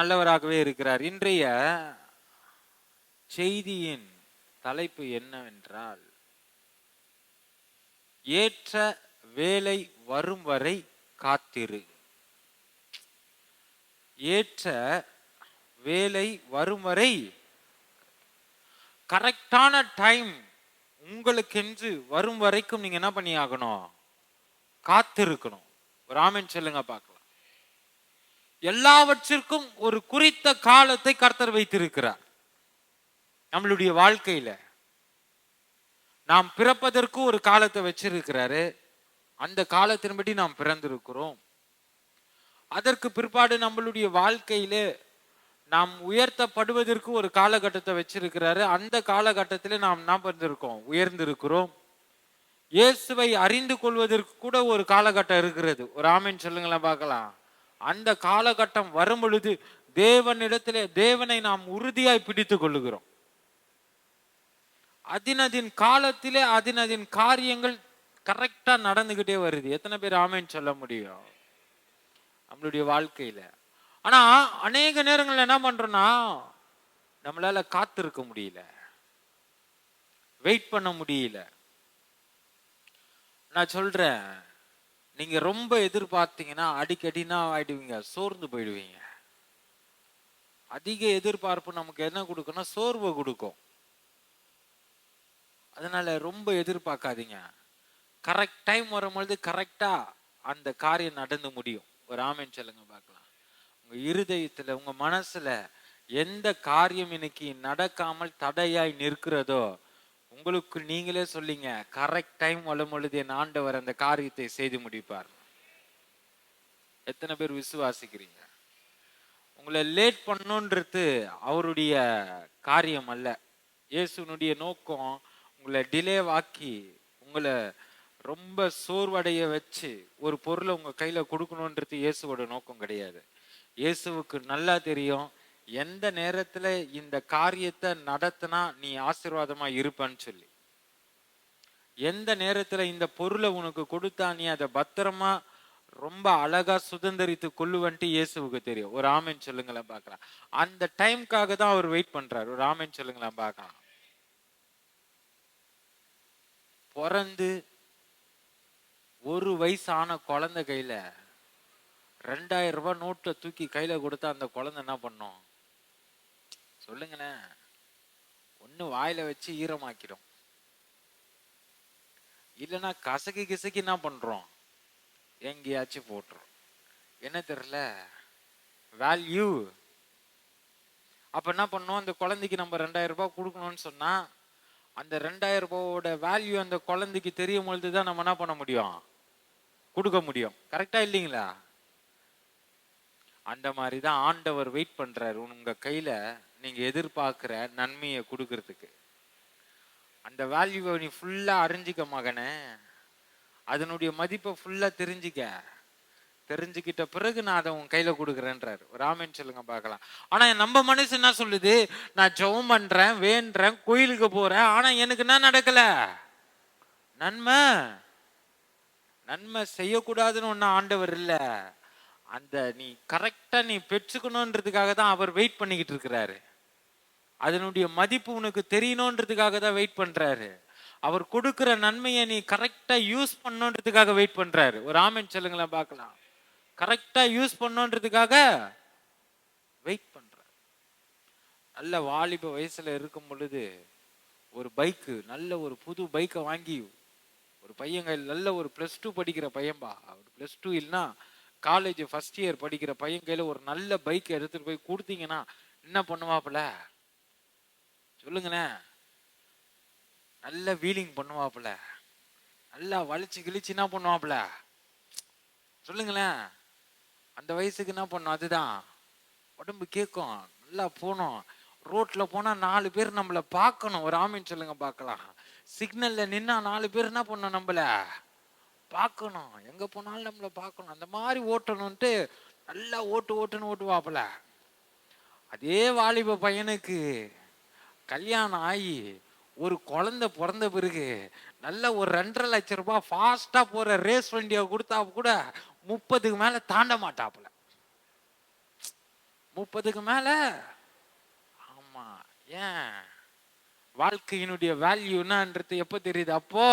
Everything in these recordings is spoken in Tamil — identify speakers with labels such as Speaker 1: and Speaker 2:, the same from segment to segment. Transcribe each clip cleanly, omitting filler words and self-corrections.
Speaker 1: நல்லவராகவே இருக்கிறார். இன்றைய செய்தியின் தலைப்பு என்னவென்றால், ஏற்ற வேலை வரும் வரை காத்திரு. ஏற்ற வேலை வரும் வரை, கரெக்டான டைம் உங்களுக்கென்று வரும் வரைக்கும் நீங்க என்ன பண்ணி ஆகணும்? காத்திருக்கணும். ஒரு ஆமென் சொல்லுங்க பார்க்கலாம். எல்லாவற்றிற்கும் ஒரு குறித்த காலத்தை கர்த்தர் வைத்திருக்கிறார். நம்மளுடைய வாழ்க்கையில நாம் பிறப்பதற்கு ஒரு காலத்தை வச்சிருக்கிறாரு. அந்த காலத்தின்படி நாம் பிறந்திருக்கிறோம். அதற்கு பிற்பாடு நம்மளுடைய வாழ்க்கையில நாம் உயர்த்தப்படுவதற்கு ஒரு காலகட்டத்தை வச்சிருக்கிறாரு. அந்த காலகட்டத்தில் நாம் என்ன பண்ணிருக்கோம்? உயர்ந்திருக்கிறோம். இயேசுவை அறிந்து கொள்வதற்கு கூட ஒரு காலகட்டம் இருக்கிறது. ஒரு ஆமென் சொல்லுங்களேன் பார்க்கலாம். அந்த காலகட்டம் வரும் பொழுது தேவனிடத்திலே தேவனை நாம் உறுதியாய் பிடித்துக் கொள்ளுகிறோம். அதினதின் காலத்திலே அதினதின் காரியங்கள் கரெக்டா நடந்துகிட்டே வருது. எத்தனை பேர் ஆமென் சொல்ல முடியும் நம்மளுடைய வாழ்க்கையில? ஆனா அநேக நேரங்கள்ல என்ன பண்றோம்னா, நம்மளால காத்திருக்க முடியல, வெயிட் பண்ண முடியல. நான் சொல்றேன், நீங்க ரொம்ப எதிர்பார்த்தீங்கன்னா அடிக்கடினா ஆயிடுவீங்க, சோர்ந்து போயிடுவீங்க. அதிக எதிர்பார்ப்பு நமக்கு என்ன கொடுக்கும்னா சோர்வை கொடுக்கும். அதனால ரொம்ப எதிர்பார்க்காதீங்க. கரெக்ட் டைம் வரும்பொழுது கரெக்டா அந்த காரியம் நடந்து முடியும். ஒரு ஆமென் சொல்லுங்க பார்க்கலாம். உங்க இருதயத்துல உங்க மனசுல எந்த காரியம் இன்னைக்கு நடக்காமல் தடையாய் நிற்கிறதோ, உங்களுக்கு நீங்களே சொல்லிங்க, கரெக்ட் டைம் வரும் பொழுது என் ஆண்டவர் அந்த காரியத்தை செய்து முடிப்பார். எத்தனை பேர் விசுவாசிக்கிறீங்க? உங்களை லேட் பண்ணணுன்றது அவருடைய காரியம் அல்ல. இயேசுனுடைய நோக்கம் உங்களை டிலே வாக்கி, உங்களை ரொம்ப சோர்வடைய வச்சு ஒரு பொருளை உங்க கையில கொடுக்கணுன்றது இயேசுவோட நோக்கம் கிடையாது. இயேசுவுக்கு நல்லா தெரியும் எந்த நேரத்துல இந்த காரியத்தை நடத்தினா நீ ஆசீர்வாதமா இருப்பன்னு சொல்லி. எந்த நேரத்துல இந்த பொருளை உனக்கு கொடுத்தா நீ அதை பத்திரமா ரொம்ப அழகா சுதந்திரித்து கொள்ளுவன்ட்டு இயேசுவுக்கு தெரியும். ஒரு ஆமென் சொல்லுங்களேன் பார்க்கலாம். அந்த டைம்காக தான் அவர் வெயிட் பண்றாரு. ஒரு ஆமென் சொல்லுங்களேன் பார்க்கலாம். பிறந்து ஒரு வயசான குழந்தை கையில 2000 ரூபாய் நோட்டை தூக்கி கையில கொடுத்தா அந்த குழந்தை என்ன பண்ணும்? சொல்லுங்களேன். ஒண்ணு வாயில வச்சு ஈரமாக்கிடும், இல்லைன்னா கசக்கி கிசக்கி என்ன பண்றோம்? எங்கேயாச்சும் போட்டுரும். என்ன தெரியல, வேல்யூ. அப்ப என்ன பண்ணோம்? அந்த குழந்தைக்கு நம்ம 2000 ரூபாய் கொடுக்கணும்னு சொன்னா, அந்த 2000 ரூபாயோட வேல்யூ அந்த குழந்தைக்கு தெரியும் பொழுதுதான் நம்ம என்ன பண்ண முடியும்? கொடுக்க முடியும். கரெக்டா இல்லைங்களா? அந்த மாதிரிதான் ஆண்டவர் வெயிட் பண்றாரு உங்க கையில நீங்க எதிர்பார்க்கிற நன்மையை கொடுக்கறதுக்கு. அந்த வேல்யூவை நீ ஃபுல்லா அறிஞ்சிக்க மகனே, அதனுடைய மதிப்பை ஃபுல்லா தெரிஞ்சுக்கிட்ட பிறகு நான் அதை உன் கையில கொடுக்குறேன்றாரு. ஒரு ஆமென் சொல்லுங்க பார்க்கலாம். ஆனா நம்ம மனசு என்ன சொல்லுது? நான் ஜெபம் பண்றேன், வேண்டுறேன், கோயிலுக்கு போறேன், ஆனா எனக்கு என்ன நடக்கல? நன்மை செய்யக்கூடாதுன்னு ஒன்னும் ஆண்டவர் இல்ல. அந்த நீ கரெக்டா நீ பெற்றுக்கணும்ன்றதுக்காக தான் அவர் வெயிட் பண்ணிக்கிட்டு இருக்கிறாரு. அதனுடைய மதிப்பு உனக்கு தெரியணும்ன்றதுக்காக தான் வெயிட் பண்றாரு. அவர் கொடுக்கிற நன்மையை நீ கரெக்டா யூஸ் பண்ணணுன்றதுக்காக வெயிட் பண்றாரு. ஒரு ஆமென் சொல்லுங்களேன் பார்க்கலாம். கரெக்டா யூஸ் பண்ணணுன்றதுக்காக வெயிட் பண்றாரு. நல்ல வாலிப வயசுல இருக்கும் பொழுது ஒரு பைக்கு, நல்ல ஒரு புது பைக்கை வாங்கி ஒரு பையன் கையில், நல்ல ஒரு +2 படிக்கிற பையன்பா, ஒரு +2 இல்லைன்னா காலேஜ் ஃபர்ஸ்ட் இயர் படிக்கிற பையன் கையில ஒரு நல்ல பைக் எடுத்துட்டு போய் கொடுத்தீங்கன்னா என்ன பண்ணுவாப்புல? சொல்லுங்களேன். நல்ல வீலிங் பண்ணுவாப்புல, நல்லா வலிச்சு கிழிச்சு என்ன பண்ணுவாப்புல? சொல்லுங்களேன். அந்த வயசுக்கு என்ன பண்ணும்? அதுதான் உடம்பு கேட்கும். நல்லா போனோம், ரோட்ல போனா 4 பேர் நம்மள பார்க்கணும். ஒரு ஆமென் சொல்லுங்க பார்க்கலாம். சிக்னல்ல நின்னா 4 பேர் என்ன பண்ணணும்? நம்மள பார்க்கணும். எங்க போனாலும் நம்மள பார்க்கணும். அந்த மாதிரி ஓட்டணும்ட்டு நல்லா ஓட்டுன்னு ஓட்டுவாப்புல. அதே வாலிப பையனுக்கு கல்யாணம் ஆகி ஒரு குழந்தை பிறந்த பிறகு நல்ல ஒரு 2.5 லட்சம் ரூபாய் ஃபாஸ்டா போற ரேஸ் வண்டியை கொடுத்தா கூட 30க்கு மேல தாண்ட மாட்டாப்புல. 30க்கு மேல. ஆமா. ஏன்? வாழ்க்கையினுடைய வேல்யூ என்னன்றது எப்ப தெரியுது? அப்போ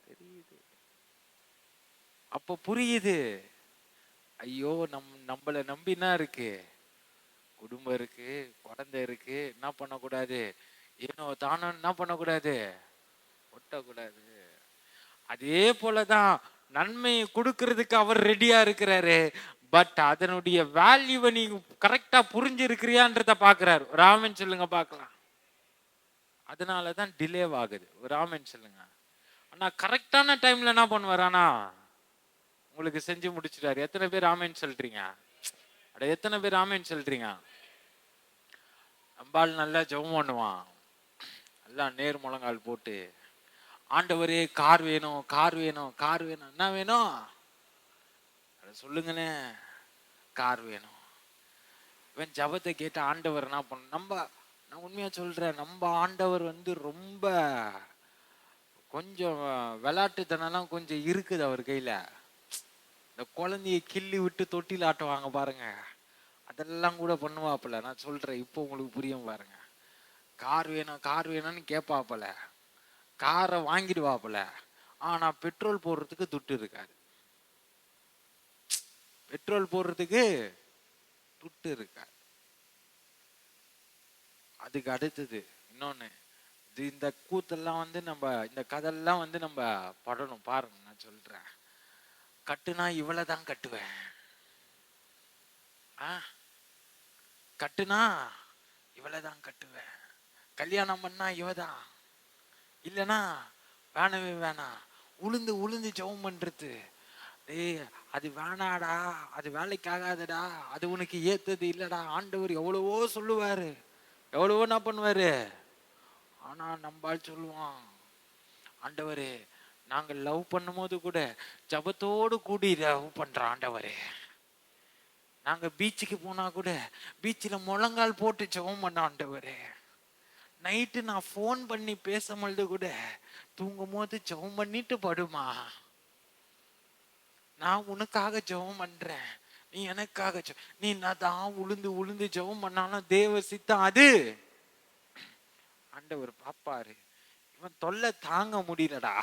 Speaker 1: தெரியுது, அப்போ புரியுது. ஐயோ, நம்மளை நம்பி என்ன இருக்கு? குடும்பம் இருக்கு, குழந்தை இருக்கு. என்ன பண்ணக்கூடாது? ஏனோ தானோ என்ன பண்ணக்கூடாது? ஒட்டக்கூடாது. அதே போலதான் நன்மையை கொடுக்கறதுக்கு அவர் ரெடியா இருக்கிறாரு. பட் அதனுடைய வேல்யூவை நீங்க கரெக்டா புரிஞ்சு இருக்கிறியான்றத பாக்குறாரு. ஒரு ஆமென் சொல்லுங்க பார்க்கலாம். அதனாலதான் டிலே ஆகுது. ஒரு ஆமென் சொல்லுங்க. ஆனா கரெக்டான டைம்ல என்ன பண்ணுவார்? ஆனா உங்களுக்கு செஞ்சு முடிச்சிட்டாரு. எத்தனை பேர் ஆமென் சொல்றீங்க? அட எத்தனை பேர் ஆமென் சொல்றீங்க? நம்பால் நல்லா ஜெபம் பண்ணுவான், நல்லா நேர் முழங்கால் போட்டு, ஆண்டவரே கார் வேணும், கார் வேணும், கார் வேணும். என்ன வேணும்? சொல்லுங்கண்ணே. கார் வேணும். இவன் ஜபத்தை கேட்ட ஆண்டவர் என்ன பண்ண? நான் உண்மையா சொல்றேன், நம்ம ஆண்டவர் ரொம்ப கொஞ்சம் விளையாட்டுத்தனம்லாம் கொஞ்சம் இருக்குது அவர் கையில. இந்த குழந்தைய கிள்ளி விட்டு தொட்டில் ஆட்டுவாங்க பாருங்க, அதெல்லாம் கூட பண்ணுவாப்புல. நான் சொல்றேன், இப்போ உங்களுக்கு புரியும் பாருங்க. கார் வேணும், கார் வேணும்னு கேட்பாப்புல, காரை வாங்கிடுவாப்புல. ஆனா பெட்ரோல் போடுறதுக்கு துட்டு இருக்காது. பெட்ரோல் போடுறதுக்கு துட்டு இருக்காது. அதுக்கு அடுத்தது இன்னொன்னு, இந்த கூத்தெல்லாம் நம்ம இந்த கதெல்லாம் நம்ம படணும் பாருங்க. நான் சொல்றேன், கட்டுனா இவ்வளவுதான் கட்டுவேன். கட்டுனா இவ்வளவுதான் கட்டுவேன். கல்யாணம் பண்ணா இவதான், இல்லனா வேணவே வேணாம். உளுந்து உளுந்து ஜெபம் பண்றது, அது வேணாடா, அது வேலைக்கு ஆகாதடா, அது உனக்கு ஏத்தது இல்லடா. ஆண்டவர் எவ்வளவோ சொல்லுவாரு, எவ்வளவோ என்ன பண்ணுவாரு. ஆனா நம்பால் சொல்லுவான், ஆண்டவரே நாங்கள் லவ் பண்ணும் போது கூட ஜபத்தோடு கூடி லவ் பண்ற ஆண்டவரே. நாங்க பீச்சுக்கு போனா கூட பீச்சில் முழங்கால் போட்டு ஜெபம் பண்ண ஆண்டவரே. நைட்டு நான் போன் பண்ணி பேசும்பொழுது கூட தூங்கும் போது ஜெபம் பண்ணிட்டு படுமா, நான் உனக்காக ஜெபம் பண்றேன், நீ எனக்காக. நீ நான் தான் உளுந்து உளுந்து ஜெபம் பண்ணாலும் தேவ சித்தம் அது ஆண்டவர் பாப்பாரு. இவன் தொல்லை தாங்க முடியலடா,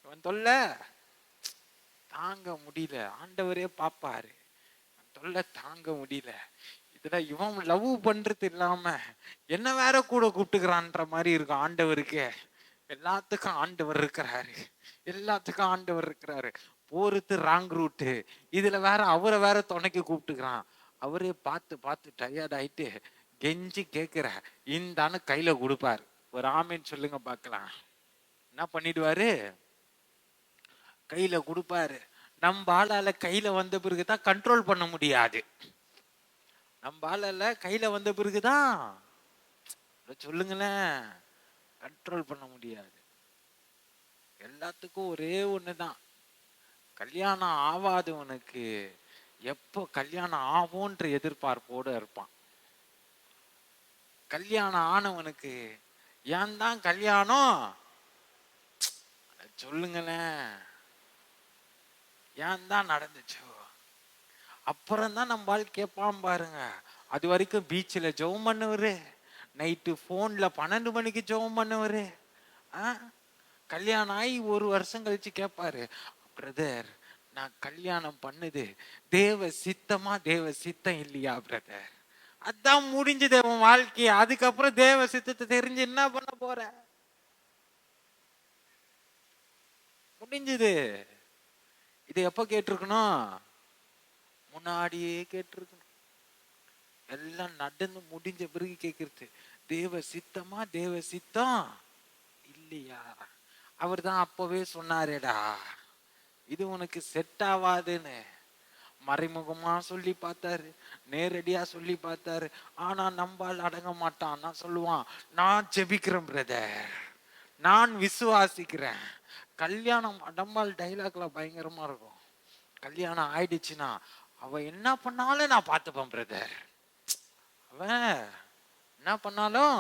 Speaker 1: இவன் தொல்லை தாங்க முடியல, ஆண்டவரே பாப்பாரு. தொல்லை தாங்க முடியல. இதுல இவன் லவ் பண்றது இல்லாம என்ன வேற கூட கூப்பிட்டுக்கிறான்ற மாதிரி இருக்கும் ஆண்டவருக்கு. எல்லாத்துக்கும் ஆண்டவர் இருக்கிறாரு, எல்லாத்துக்கும் ஆண்டவர் இருக்கிறாரு. போறது ராங் ரூட்டு, இதுல வேற அவரை வேற துணைக்கு கூப்பிட்டுக்கிறான். அவரே பார்த்து பார்த்து டயர்ட் ஆயிட்டு கெஞ்சி கேட்கிற இந்தான்னு கையில கொடுப்பாரு. ஒரு ஆமீன் சொல்லுங்க பார்க்கலாம். என்ன பண்ணிடுவாரு? கையில கொடுப்பாரு. நம்ம ஆளால கையில வந்த பிறகுதான் கண்ட்ரோல் பண்ண முடியாது. நம்ம ஆளால கையில வந்த பிறகுதான் சொல்லுங்களேன் கண்ட்ரோல் பண்ண முடியாது. எல்லாத்துக்கும் ஒரே ஒண்ணுதான், கல்யாணம் ஆவாதவனுக்கு எப்போ கல்யாணம் ஆகும்ன்ற எதிர்பார்ப்போடு இருப்பான். கல்யாணம் ஆனவனுக்கு ஏன் தான் கல்யாணம் சொல்லுங்களேன், ஏன் தான் நடந்துச்சோ அப்புறம்தான் நம்மால் கேட்பான் பாருங்க. அது வரைக்கும் பீச்சில் ஜெபம் பண்ணுவாரு, நைட்டு போன்ல 12 மணிக்கு ஜெபம் பண்ணுவாரு. கல்யாணம் ஆகி 1 வருஷம் கழிச்சு கேட்பாரு, பிரதர் நான் கல்யாணம் பண்ணுது தேவ சித்தமா தேவ சித்தம் இல்லையா பிரதர்? அதான் முடிஞ்சது அவன் வாழ்க்கைய. அதுக்கப்புறம் தேவ சித்தத்தை தெரிஞ்சு என்ன பண்ண போற? முடிஞ்சது. இது எப்ப கேட்டிருக்கணும்? முன்னாடியே கேட்டிருக்கணும். எல்லாம் நடந்து முடிஞ்ச பிறகு கேட்கறது, தேவ சித்தமா தேவ சித்தம் இல்லையா? அவர் தான் அப்பவே சொன்னாரேடா இது உனக்கு செட் ஆகாதுன்னு. மறைமுகமா சொல்லி பார்த்தாரு, நேரடியா சொல்லி பார்த்தாரு. ஆனா நம்பால் அடங்க மாட்டான். நான் சொல்லுவான், நான் ஜெபிக்கிறேன் பிரதர், நான் விசுவாசிக்கிறேன். கல்யாணம் நம்பால் டைலாக்ல பயங்கரமா இருக்கும். கல்யாணம் ஆயிடுச்சுன்னா அவ என்ன பண்ணாலும் நான் பார்த்துப்பேன் பிரதர், அவன் என்ன பண்ணாலும்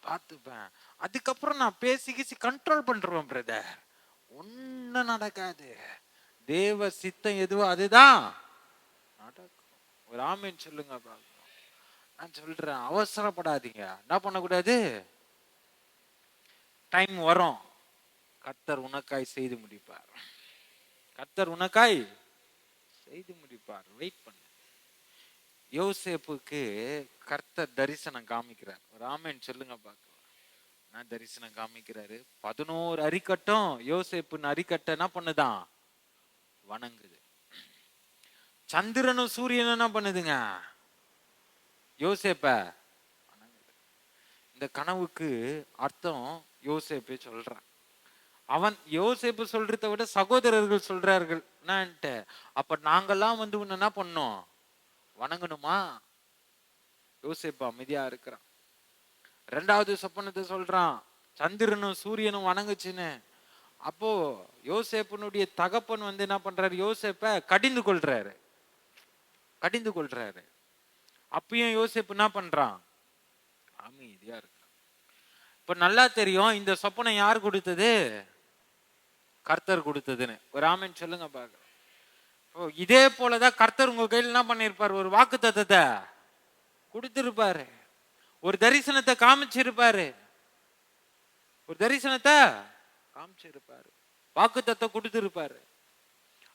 Speaker 1: பார்த்துப்பேன். அதுக்கப்புறம் நான் பேசி கண்ட்ரோல் பண்றேன் பிரதர், ஒன்னும் நடக்காது. தேவ சித்தம் எதுவோ அதுதான் நடக்கும். ஒரு ஆமீன் சொல்லுங்க பார்க்கலாம். நான் சொல்றேன், அவசரப்படாதீங்க. என்ன பண்ணக்கூடாது? டைம் வரும், கர்த்தர் உனக்காய் செய்து முடிப்பார். கர்த்தர் உனக்காய் செய்து முடிப்பார். வெயிட் பண்ணு. யோசேப்புக்கு கர்த்தர் தரிசனம் காமிக்கிறார். ஒரு ஆமேன் சொல்லுங்க பார்க்கலாம். நான் தரிசனம் காமிக்கிறாரு. 11 அரிக்கட்டும் யோசேப்புன்னு அரிக்கட்டை என்ன பண்ணுதான்? வணங்குது. சந்திரனும் சூரியனும் என்ன பண்ணுதுங்க? யோசேப்ப வணங்குது. இந்த கனவுக்கு அர்த்தம் யோசேப்பே சொல்றான். அவன் யோசேப்பு சொல்றதை விட சகோதரர்கள் சொல்றார்கள். அப்ப நாங்கெல்லாம் வந்து உன்ன என்ன பண்ணோம்? வணங்கணுமா? யோசேப்பு அமைதியா இருக்கிறான். 2வது சொப்பனத்தை சொல்றான், சந்திரனும் சூரியனும் வணங்குச்சுன்னு. அப்போ யோசேப்பனுடைய தகப்பன் வந்து என்ன பண்றாரு? யோசேப்ப கடிந்து கொள்றாரு. அப்பயும் யோசேப்பு என்ன பண்றான்? அமைதியா இருக்கான். இப்ப நல்லா தெரியும் இந்த சொப்பனம் யார் கொடுத்தது? கர்த்தர் கொடுத்ததுன்னு. ஒரு ஆமென் சொல்லுங்க பாக்க. இதே போலதான் கர்த்தர் உங்க கையில் என்ன பண்ணிருப்பாரு? ஒரு வாக்கு தத்தத்தை கொடுத்திருப்பாரு. ஒரு தரிசனத்தை காமிச்சிருப்பாரு. வாக்கு தத்தை கொடுத்திருப்பாரு.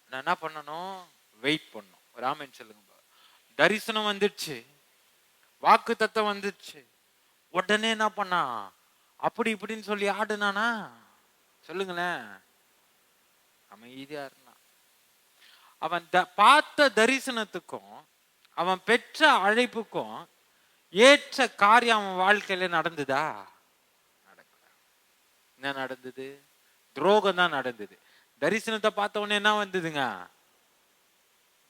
Speaker 1: நான் என்ன பண்ணணும்? வெயிட் பண்ணும். ஒரு ஆமென் சொல்லுங்க. தரிசனம் வந்துடுச்சு, வாக்கு தத்தம் வந்துடுச்சு. உடனே என்ன பண்ணா? அப்படி இப்படின்னு சொல்லி ஆடுனானா? சொல்லுங்களேன். அமைதியா இருந்தான். அவன் பார்த்த தரிசனத்துக்கும் அவன் பெற்ற அழைப்புக்கும் ஏற்ற காரியம் அவன் வாழ்க்கையில நடந்துதா? நடக்கல. என்ன நடந்தது? துரோகம் தான் நடந்தது. தரிசனத்தை பார்த்த உடனே என்ன வந்ததுங்க?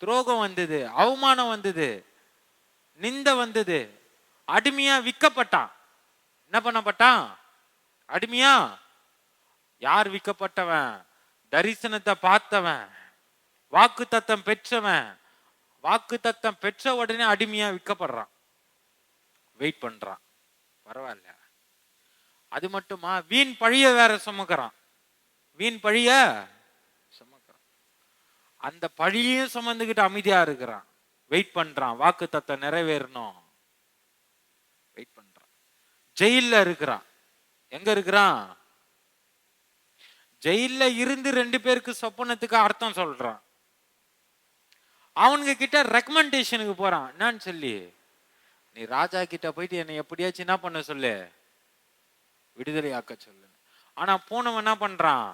Speaker 1: துரோகம் வந்தது, அவமானம் வந்தது, நிந்த வந்தது. அடிமையா விற்கப்பட்டான். என்ன பண்ணப்பட்டான்? அடிமையா. யார் விற்கப்பட்டவன்? தரிசனத்தை பார்த்தவன், வாக்கு தத்தம் பெற்றவன். வாக்கு தத்தம் பெற்ற உடனே அடிமையா விற்கப்படுறான். வெயிட் பண்றான். பரவாயில்ல. அது மட்டுமா? வீண் பழிய வேற சுமக்கிறான். அந்த பழியையும் சுமந்துகிட்டு அமைதியா இருக்கிறான். வெயிட் பண்றான். வாக்கு தத்தம் நிறைவேறணும். வெயிட் பண்றான். ஜெயில இருக்கிறான். எங்க இருக்கிறான்? ஜெயில இருந்து 2 பேருக்கு சொப்பனத்துக்கு அர்த்தம் சொல்றான். அவனுங்க கிட்ட ரெக்கமெண்டேஷனுக்கு போறான். என்னன்னு சொல்லி, நீ ராஜா கிட்ட போயிட்டு என்னை எப்படியாச்சும் என்ன பண்ண சொல்லு, விடுதலை ஆக்க சொல்லு. ஆனா போனவன் என்ன பண்றான்?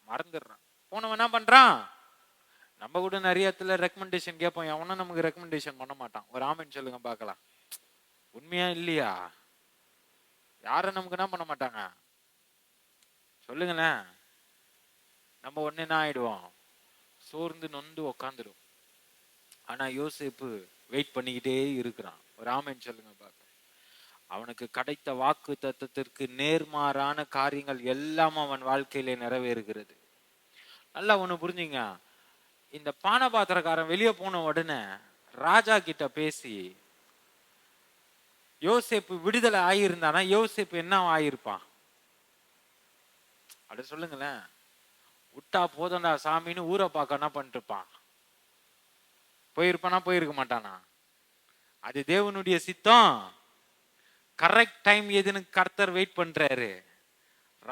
Speaker 1: மறந்துடுறான். போனவன் என்ன பண்றான்? நம்ம கூட நிறைய இடத்துல ரெக்கமெண்டேஷன் கேட்போம். எவனும் நமக்கு ரெக்கமெண்டேஷன் பண்ண மாட்டான். ஒரு ஆமென் சொல்லுங்க பார்க்கலாம். உண்மையா இல்லையா? யாரும் நமக்கு என்ன பண்ண மாட்டாங்க? சொல்லுங்களேன். நம்ம ஒன்னு என்ன ஆயிடுவோம்? சோர்ந்து நொந்து உக்காந்துடும். ஆனா யோசேப்பு வெயிட் பண்ணிக்கிட்டே இருக்கிறான். ஒரு ஆமென் சொல்லுங்க பார்க்க. அவனுக்கு கிடைத்த வாக்கு தத்தத்திற்கு நேர்மாறான காரியங்கள் எல்லாம் அவன் வாழ்க்கையிலே நிறைவேறுகிறது. நல்லா ஒண்ணு புரிஞ்சுங்க. இந்த பானபாத்திரக்காரன் வெளியே போன உடனே ராஜா கிட்ட பேசி யோசேப்பு விடுதலை ஆகியிருந்தானா யோசேப்பு என்ன ஆகியிருப்பான்? அப்படி சொல்லுங்களேன். விட்டா போதண்டா சாமின்னு ஊரை பார்க்க என்ன பண்ணிட்டு இருப்பான்? போயிருப்பானா? போயிருக்க மாட்டானா? அது தேவனுடைய சித்தம். கரெக்ட் டைம் எதுன்னு கர்த்தர் வெயிட் பண்றாரு.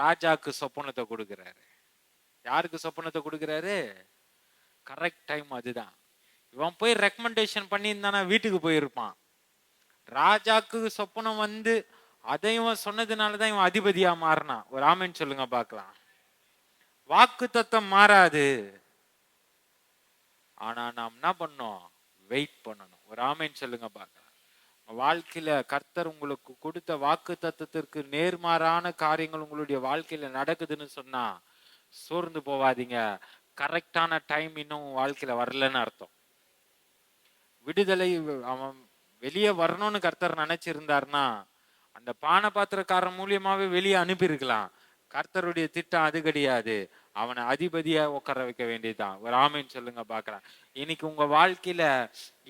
Speaker 1: ராஜாக்கு சொப்பனத்தை கொடுக்கிறாரு. யாருக்கு சொப்பனத்தை கொடுக்கிறாரு? கரெக்ட் டைம் அதுதான். இவன் போய் ரெக்கமெண்டேஷன் பண்ணியிருந்தானா வீட்டுக்கு போயிருப்பான். ராஜாக்கு சொப்பனம் வந்து அதையும் சொன்னதுனாலதான் இவன் அதிபதியா மாறினான். ஒரு ஆமென் சொல்லுங்க பார்க்கலாம். வாக்கு தத்தம் மாறாது. ஆனா நாம் என்ன பண்ணோம்? வெயிட் பண்ணணும். ஒரு ஆமென் சொல்லுங்க பார்க்கலாம். வாழ்க்கையில கர்த்தர் உங்களுக்கு கொடுத்த வாக்கு தத்தத்திற்கு நேர்மாறான காரியங்கள் உங்களுடைய வாழ்க்கையில நடக்குதுன்னு சொன்னா சோர்ந்து போவாதீங்க. கரெக்டான டைம் இன்னும் வாழ்க்கையில வரலன்னு அர்த்தம். விடுதலை அவன் வெளியே வரணும்னு கர்த்தர் நினைச்சிருந்தாருன்னா அந்த பானபாத்திரக்காரன் மூலியமாவே வெளியே அனுப்பியிருக்கலாம். கர்த்தருடைய திட்டம் அது கிடையாது. அவனை அதிபதியா உட்கார வைக்க வேண்டியதுதான். ஒரு ஆமென் சொல்லுங்க பார்க்கலாம். இன்னைக்கு உங்க வாழ்க்கையில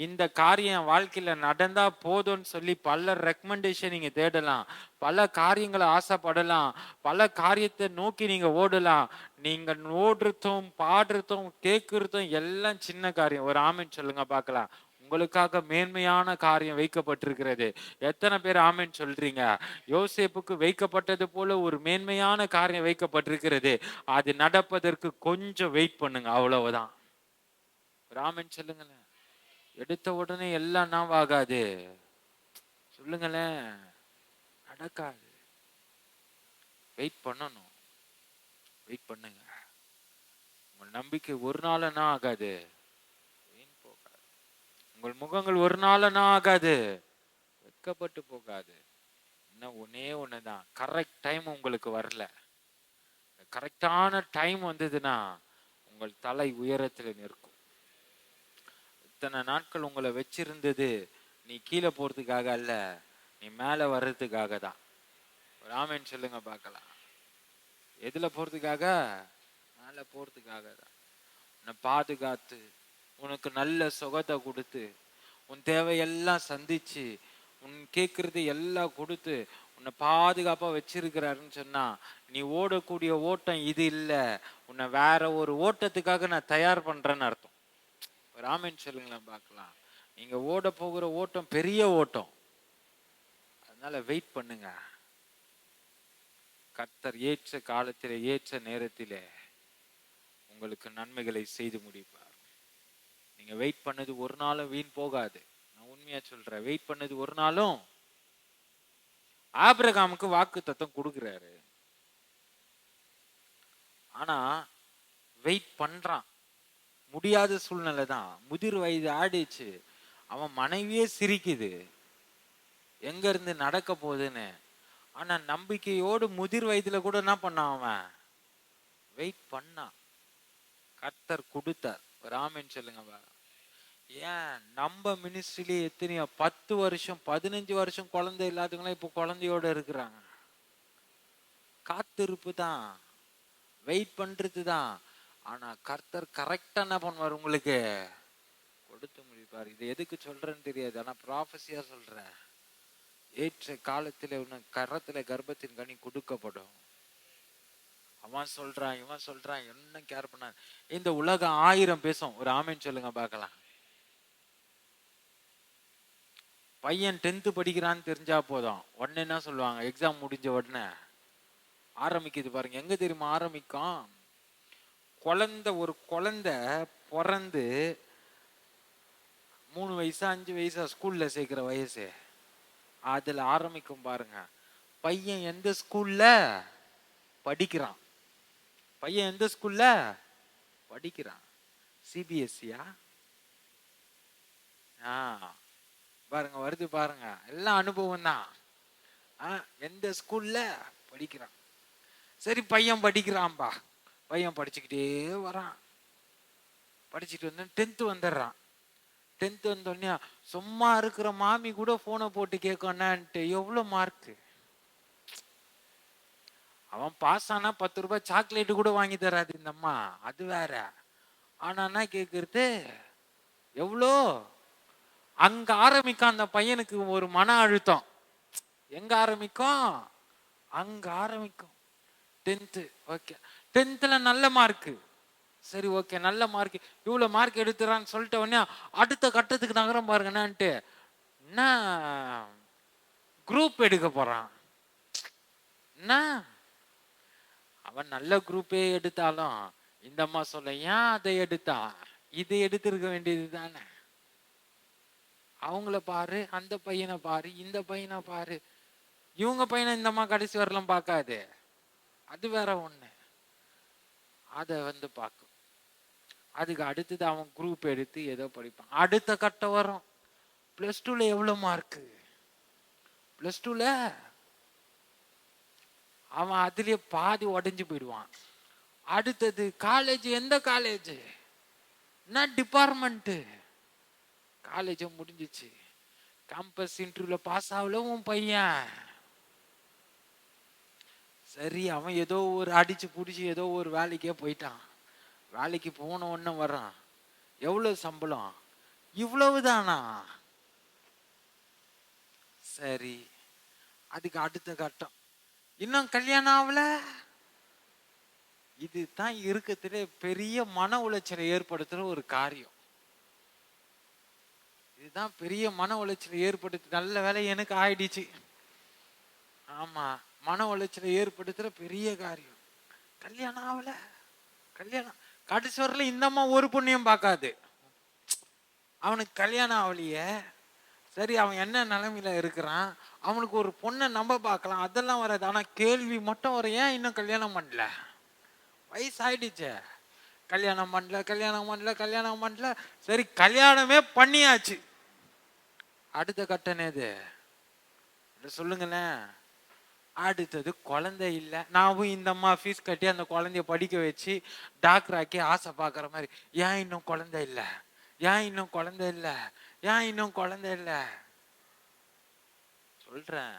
Speaker 1: இந்த காரியம் வாழ்க்கையில நடந்தா போதும்னு சொல்லி பல ரெக்கமெண்டேஷன் நீங்க தேடலாம், பல காரியங்களை ஆசைப்படலாம், பல காரியத்தை நோக்கி நீங்க ஓடலாம். நீங்க ஓடுறதும் பாடுறதும் கேட்கறதும் எல்லாம் சின்ன காரியம். ஒரு ஆமென் சொல்லுங்க பார்க்கலாம். உங்க உங்களுக்காக மேன்மையான காரியம் வைக்கப்பட்டிருக்கிறது. எத்தனை பேர் ஆமென் சொல்றீங்க? யோசேப்புக்கு வைக்கப்பட்டது போல ஒரு மேன்மையான காரியம் வைக்கப்பட்டிருக்கிறது. அது நடப்பதற்கு கொஞ்சம் வெயிட் பண்ணுங்க, அவ்வளவுதான். ஒரு ஆமென் சொல்லுங்களேன். எடுத்த உடனே எல்லாம் நாவாகாது, சொல்லுங்களேன், நடக்காது. வெயிட் பண்ணணும், வெயிட் பண்ணுங்க. உங்கள் நம்பிக்கை ஒரு நாளனா ஆகாது, வீண் போகாது. உங்கள் முகங்கள் ஒரு நாளனா ஆகாது, வெட்கப்பட்டு போகாது. இன்னும் ஒன்னே ஒண்ணுதான், கரெக்ட் டைம் உங்களுக்கு வரல. கரெக்டான டைம் வந்ததுன்னா உங்கள் தலை உயரத்தில் நிற்கும். இத்தனை நாட்கள் உங்களை வச்சிருந்தது நீ கீழே போறதுக்காக அல்ல, நீ மேல வர்றதுக்காக தான். ஒரு ஆமென் சொல்லுங்க பார்க்கலாம். எதுல போறதுக்காக? மேல போறதுக்காக தான். உன்னை பாதுகாத்து, உனக்கு நல்ல சுகத்தை கொடுத்து, உன் தேவையெல்லாம் சந்திச்சு, உன் கேட்கறது எல்லாம் கொடுத்து உன்னை பாதுகாப்பா வச்சிருக்கிறாருன்னு சொன்னா, நீ ஓடக்கூடிய ஓட்டம் இது இல்லை, உன்னை வேற ஒரு ஓட்டத்துக்காக நான் தயார் பண்றேன்னு அர்த்தம். ஒரு ஆமென் சொல்லுங்களேன் பார்க்கலாம். நீங்க ஓட போகிற ஓட்டம் பெரிய ஓட்டம், அதனால வெயிட் பண்ணுங்க. கர்த்தர் ஏற்ற காலத்திலே ஏற்ற நேரத்திலே உங்களுக்கு நன்மைகளை செய்து முடிப்பார். நீங்க வெயிட் பண்ணது ஒரு நாளும் வீண் போகாது. நான் உண்மையா சொல்றேன், வெயிட் பண்ணது ஒரு நாளும். ஆபிரகாமுக்கு வாக்கு தத்தம் கொடுக்கிறாரு, ஆனா வெயிட் பண்றான். முடியாத சூழ்நிலை தான், முதிர் வயது ஆடிச்சு, அவன் மனைவியே சிரிக்குது எங்க இருந்து நடக்க போகுதுன்னு. ஆனா நம்பிக்கையோடு முதிர் வயதுல கூட என்ன பண்ணான், அவன் வெயிட் பண்ணான். கர்த்தர் கொடுத்தார். ஒரு ஆமென் சொல்லுங்க. ஏன் நம்ம மினிஸ்ட்ரியிலே எத்தனையோ 10 வருஷம் 15 வருஷம் குழந்தை இல்லாதவங்களாம் இப்போ குழந்தையோட இருக்கிறாங்க. காத்திருப்பு தான், வெயிட் பண்றது தான். ஆனா கர்த்தர் கரெக்டா என்ன பண்ணுவார், உங்களுக்கு கொடுத்து முடிப்பார். இது எதுக்கு சொல்றேன்னு தெரியாது, ஆனா ப்ராஃபஸியா சொல்றேன். ஏற்ற காலத்துல உனக்கு கரத்துல கர்ப்பத்தின் கனி கொடுக்கப்படும். அவன் சொல்றான், இவன் சொல்றான், என்ன கேர் பண்ண. இந்த உலகம் 1000 பேசும். ஒரு ஆமென் சொல்லுங்க பார்க்கலாம். பையன் 10th படிக்கிறான்னு தெரிஞ்சா போதும், உடனே என்ன சொல்லுவாங்க, எக்ஸாம் முடிஞ்ச உடனே ஆரம்பிக்குது பாருங்க. எங்க தெரியுமா ஆரம்பிக்கும்? ஒரு குழந்தை பிறந்து 3 வயசா 5 வயசா ஸ்கூல்ல சேர்க்கிற வயசு, அதுல ஆரம்பிக்கும் பாருங்க. பையன் எந்த ஸ்கூல்ல படிக்கிறான், பையன் எந்த ஸ்கூல்ல படிக்கிறான்? சிபிஎஸ்சியா? பாருங்க, வருது பாருங்க, எல்லாம் அனுபவம் தான். எந்த ஸ்கூல்ல படிக்கிறான்? சரி, பையன் படிக்கிறான்பா, பையன் படிச்சுக்கிட்டே வரான். படிச்சுட்டு வந்து 10th வந்துடுறான். 10th வந்தோடனே சும்மா இருக்கிற மாமி கூட போனை போட்டு கேட்கணும்ட்டு எவ்வளவு மார்க்கு. அவன் பாஸ் ஆனா 10 ரூபாய் சாக்லேட்டு கூட வாங்கி தராது இந்த அம்மா, அது வேற. ஆனா கேக்குறது எவ்வளோ? அங்க ஆரம்பிக்கும் அந்த பையனுக்கு ஒரு மன அழுத்தம். எங்க ஆரம்பிக்கும்? அங்க ஆரம்பிக்கும். 10th, ஓகே, 10thல நல்ல மார்க்கு. சரி, ஓகே, நல்ல மார்க், இவ்வளவு மார்க் எடுத்துறான்னு சொல்லிட்ட உடனே அடுத்த கட்டத்துக்கு நகரம் பாருங்கன்னான்ட்டு என்ன குரூப் எடுக்க போறான். என்ன, அவன் நல்ல குரூப்பே எடுத்தாலும் இந்த அம்மா சொல்ல, ஏன் அதை எடுத்தா, இதை எடுத்திருக்க வேண்டியது தானே. அவங்கள பாரு, அந்த பையனை பாரு, இந்த பையனை பாரு. இவங்க பையனை இந்த அம்மா கடைசி வரலாம் பார்க்காது, அது வேற ஒண்ணு. அதை பார்க்கும். அதுக்கு அடுத்தது அவன் குரூப் எடுத்து ஏதோ படிப்பான். அடுத்த கட்டம் வரும், +2ல எவ்வளவு மார்க்கு, +2ல அவன் அதுலயே பாதி உடைஞ்சு போயிடுவான். அடுத்தது காலேஜ், எந்த காலேஜ், என்ன டிபார்ட்மெண்ட், காலேஜ் முடிஞ்சிச்சு, கேம்பஸ் இன்டர்வியூல பாஸ் ஆகல உன் பையன். சரி, அவன் ஏதோ ஒரு அடிச்சு புடிச்சு ஏதோ ஒரு வேலைக்கே போயிட்டான். வேலைக்கு போன உடனே வர்றான், எவ்வளவு சம்பளம், இவ்வளவுதானா? சரி, அதுக்கு அடுத்த கட்டம், இன்னும் கல்யாணம் ஆகல. இதுதான் இருக்கிறதுல பெரிய மன உளைச்சலை ஏற்படுத்துற ஒரு காரியம். இதுதான் பெரிய மன உளைச்சல் ஏற்படுத்து. நல்ல வேலை எனக்கு ஆயிடுச்சு. ஆமா, மன உளைச்சலை ஏற்படுத்துற பெரிய காரியம். கல்யாணம் ஆகல, கல்யாணம் கடைசி வரல இந்த அம்மா ஒரு பொண்ணையும் பார்க்காது. அவனுக்கு கல்யாணம் ஆகலையே, சரி அவன் என்ன நிலைமையில இருக்கிறான், அவனுக்கு ஒரு பொண்ணை நம்ப பார்க்கலாம், அதெல்லாம் வராது. ஆனா கேள்வி மட்டும் வர, ஏன் இன்னும் கல்யாணம் பண்ணல? வயசு ஆயிடுச்சே, கல்யாணம் பண்ணல கல்யாணம் பண்ணல கல்யாணம் பண்ணல. சரி கல்யாணமே பண்ணியாச்சு, அடுத்த கட்டம் எது சொல்லுங்களேன்? அடுத்தது குழந்தை இல்லை. நான் இந்த அம்மா ஃபீஸ் கட்டி அந்த குழந்தைய படிக்க வச்சு டாக்டர் ஆக்கி ஆசை பார்க்குற மாதிரி, ஏன் இன்னும் குழந்தை இல்லை, ஏன் இன்னும் குழந்தை இல்லை, ஏன் இன்னும் குழந்தை இல்லை சொல்றேன்.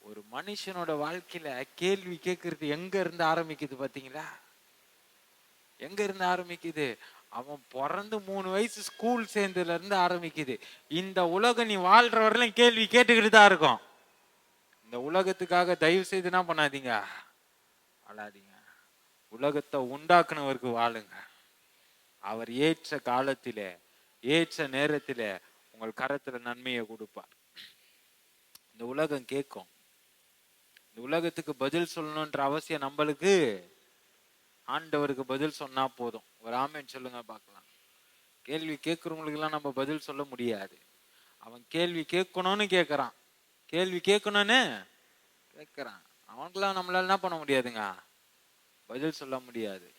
Speaker 1: ஒரு மனுஷனோட வாழ்க்கையில கேள்வி கேட்கறது எங்க இருந்து ஆரம்பிக்குது பாத்தீங்களா? எங்க இருந்து ஆரம்பிக்குது? அவன் பிறந்து 3 வயசு ஸ்கூல் சேர்ந்ததுல இருந்து ஆரம்பிக்குது. இந்த உலகம் நீ வாழ்ற வரலாம் கேள்வி கேட்டுக்கிட்டு தான் இருக்கும். இந்த உலகத்துக்காக தயவு செய்து என்ன பண்ணாதீங்க, வாழாதீங்க. உலகத்தை உண்டாக்குனவருக்கு வாழுங்க. அவர் ஏற்ற காலத்திலே ஏற்ற நேரத்திலே உங்கள் கரத்துல நன்மையை கொடுப்பார். இந்த உலகம் கேட்கும். இந்த உலகத்துக்கு பதில் சொல்லணும்ன்ற அவசியம் நம்மளுக்கு ஆண்டவருக்கு பதில் சொன்னா போதும். ஒரு ஆமேன் சொல்லுங்க பார்க்கலாம். கேள்வி கேட்கறவங்களுக்கு எல்லாம் நம்ம பதில் சொல்ல முடியாது. அவன் கேள்வி கேட்கணும்னு கேட்கறான், கேள்வி கேட்கணும்னு கேட்கறான். அவனுக்கெல்லாம் நம்மளால என்ன பண்ண முடியாதுங்க, பதில் சொல்ல முடியாது.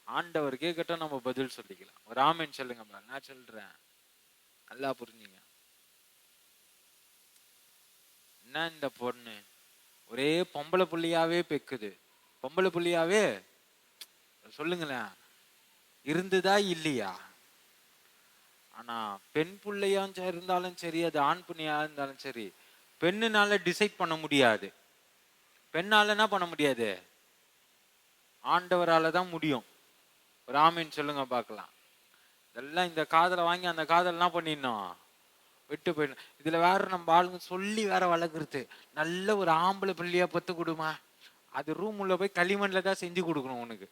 Speaker 1: ஆண்டவர் கேட்கட்டும், நம்ம பதில் சொல்லிக்கலாம். ஒரு ஆமேன் சொல்லுங்க. நான் சொல்றேன், நல்லா புரிஞ்சுங்க. என்ன இந்த பொண்ணு ஒரே பொம்பளை புள்ளியாவே பெக்குது, பொம்பளை புள்ளியாவே சொல்லுங்களேன், இருந்துதா இல்லையா? ஆனா பெண் புள்ளையா இருந்தாலும் சரி, அது ஆண் புண்ணியா இருந்தாலும் சரி, பெண்ணுனால டிசைட் பண்ண முடியாது. பெண்ணால என்ன பண்ண முடியாது, ஆண்டவரால தான் முடியும். ஒரு ஆமீன் சொல்லுங்க பார்க்கலாம். இதெல்லாம் இந்த காதலை வாங்கி அந்த காதல் என்ன பண்ணிடணும், விட்டு போயிடணும். இதுல வேற நம்ம ஆளுங்க சொல்லி வேற வளர்க்குறது, நல்ல ஒரு ஆம்பளை பிள்ளையா பத்து கொடுமா, அது ரூம் உள்ள போய் களிமண்ல தான் செஞ்சு கொடுக்கணும். உனக்கு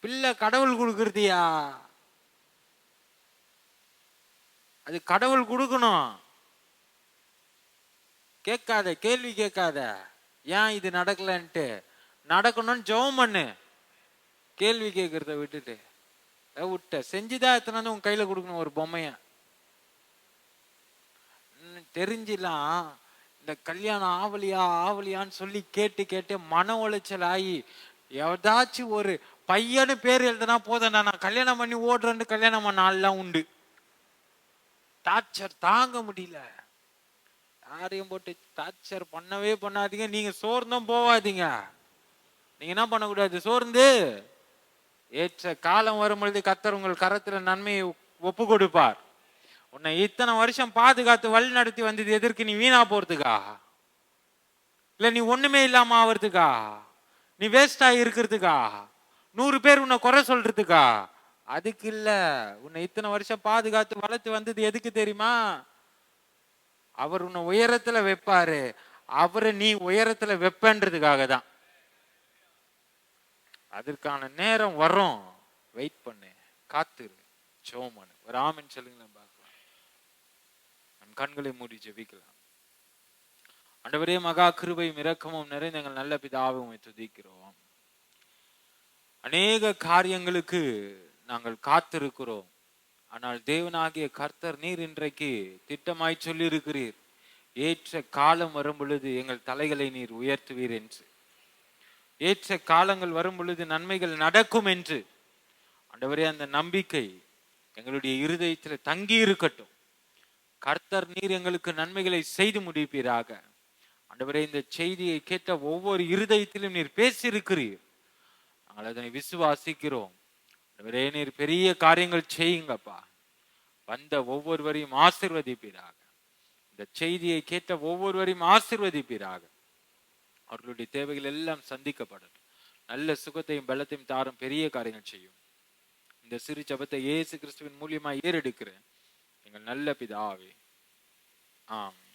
Speaker 1: பிள்ளை கடவுள் கொடுக்கறதியா, அது கடவுள் கொடுக்கணும். கேட்காத, கேள்வி கேட்காத, ஏன் இது நடக்கலன்ட்டு. நடக்கணும்னு ஜெபம் பண்ணு, கேள்வி கேட்கறத விட்டுட்டு விட்ட செஞ்சுதான் எத்தனை வந்து உன் கையில கொடுக்கணும் ஒரு பொம்மைய. தெரிஞ்சிலாம் இந்த கல்யாணம் ஆவலியா ஆவலியான்னு சொல்லி கேட்டு கேட்டு மன உளைச்சல் ஆகி ஏதாச்சும் ஒரு பையனு பேர் எழுதுனா போதண்டா நான் கல்யாணம் பண்ணி ஓடுறேன்னு கல்யாணம் பண்ண ஆள்லாம் உண்டு. டார்ச்சர் தாங்க முடியல. யாரையும் போட்டு டார்ச்சர் பண்ணவே பண்ணாதீங்க. நீங்க சோர்ந்தும் போவாதீங்க. நீங்க என்ன பண்ணக்கூடாது, சோர்ந்து ஏற்ற காலம் வரும் பொழுது கர்த்தர் உங்கள் கரத்துல நன்மையை ஒப்பு கொடுப்பார். உன்னை இத்தனை வருஷம் பாதுகாத்து வழி நடத்தி வந்தது எதற்கு? நீ வீணா போறதுக்கா? இல்ல நீ ஒண்ணுமே இல்லாம ஆவறதுக்கா? நீ வேஸ்டா இருக்கிறதுக்கா? 100 பேர் உன்னை குறை சொல்றதுக்கா? அதுக்கு இல்ல. உன்னை இத்தனை வருஷம் பாதுகாத்து வளர்த்து வந்தது எதுக்கு தெரியுமா? அவர் உன்னை உயரத்துல வைப்பாரு, அவரை நீ உயரத்துல வைப்பன்றதுக்காக தான். அதற்கான நேரம் வரும், வெயிட் பண்ணு, காத்துரு, ஜெபம் பண்ணு. ஒரு ஆமென் சொல்லுங்க பார்க்கலாம். நம் கண்களை மூடி ஜெபிக்கலாம். ஆண்டவரே, மகா கிருபையும் இரக்கமும் நிறைந்த எங்கள் நல்ல பிதாவை உம்மை துதிக்கிறோம். அநேக காரியங்களுக்கு நாங்கள் காத்திருக்கிறோம். ஆனால் தேவனாகிய கர்த்தர் நீர் இன்றைக்கு திட்டமாய் சொல்லி இருக்கிறீர், ஏற்ற காலம் வரும் பொழுது எங்கள் தலைகளை நீர் உயர்த்துவீர் என்று. ஏற்ற காலங்கள் வரும் பொழுது நன்மைகள் நடக்கும் என்று. ஆண்டவரே, அந்த நம்பிக்கை எங்களுடைய இருதயத்தில் தங்கி இருக்கட்டும். கர்த்தர் நீர் எங்களுக்கு நன்மைகளை செய்து முடிப்பீராக. ஆண்டவரே, இந்த செய்தியை கேட்ட ஒவ்வொரு இருதயத்திலும் நீர் பேசியிருக்கிறீர், நாங்கள் அதனை விசுவாசிக்கிறோம். ஆண்டவரே, நீர் பெரிய காரியங்கள் செய்யுங்கப்பா. வந்த ஒவ்வொருவரையும் ஆசீர்வதிப்பீராக. இந்த செய்தியை கேட்ட ஒவ்வொருவரையும் ஆசீர்வதிப்பீராக. அவர்களுடைய தேவைகள் எல்லாம் சந்திக்கப்படட்டும். நல்ல சுகத்தையும் பலத்தையும் தாரும் பெரிய காரியங்கள் செய்யும். இந்த சிறு ஜெபத்தை இயேசு கிறிஸ்துவின் மூலியமா ஏறெடுக்கிறேன் எங்கள் நல்ல பிதாவே, ஆமென்.